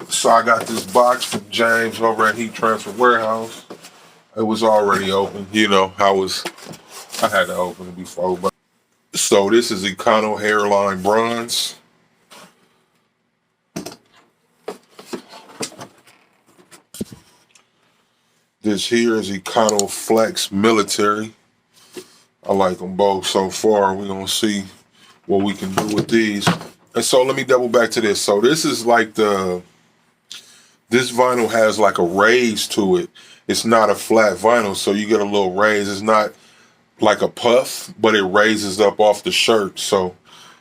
So I got this box from James over at Heat Transfer Warehouse. It was already open. You know, I had to open it before. But so this is Econo Hairline Bronze. This here is Econo Flex Military. I like them both so far. We're gonna see what we can do with these. And so let me double back to this. So this is like this vinyl has like a raise to it. It's not a flat vinyl, so you get a little raise. It's not like a puff, but it raises up off the shirt. So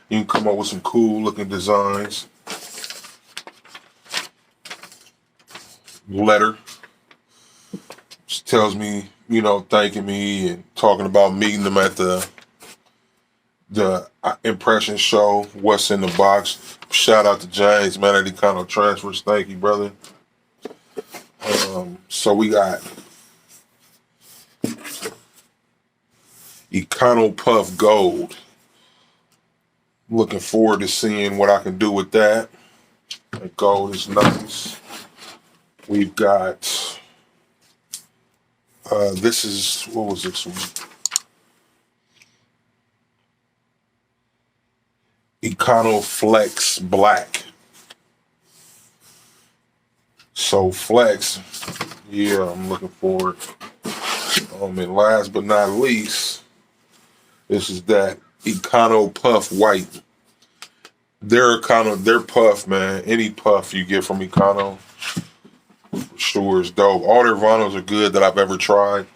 you can come up with some cool looking designs. Letter. Just tells me, you know, thanking me and talking about meeting them at the impression show, what's in the box. Shout out to James, man, at Econotransfer. Thank you, brother. So we got Econo Puff Gold. Looking forward to seeing what I can do with that. That gold is nice. We've got this is, what was this one? Econo Flex Black. So Flex, yeah, I'm looking forward. And last but not least, this is that Econo Puff White. They're puff, man. Any puff you get from Econo, for sure is dope. All their vinyls are good that I've ever tried.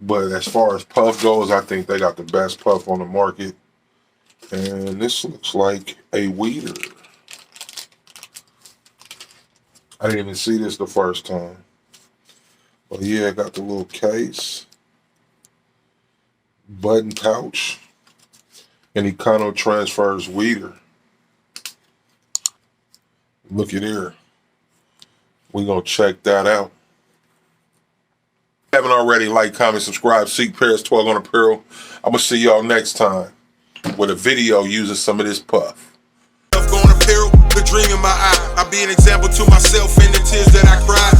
But as far as puff goes, I think they got the best puff on the market. And this looks like a weeder. I didn't even see this the first time. But yeah, I got the little case, button pouch, and Econotransfer's weeder. Look at here. We're going to check that out. If you haven't already, like, comment, subscribe, seek Paris 12 on Apparel. I'm going to see y'all next time with a video using some of this puff. The dream in my eye. I be an example to myself in the tears that I cry.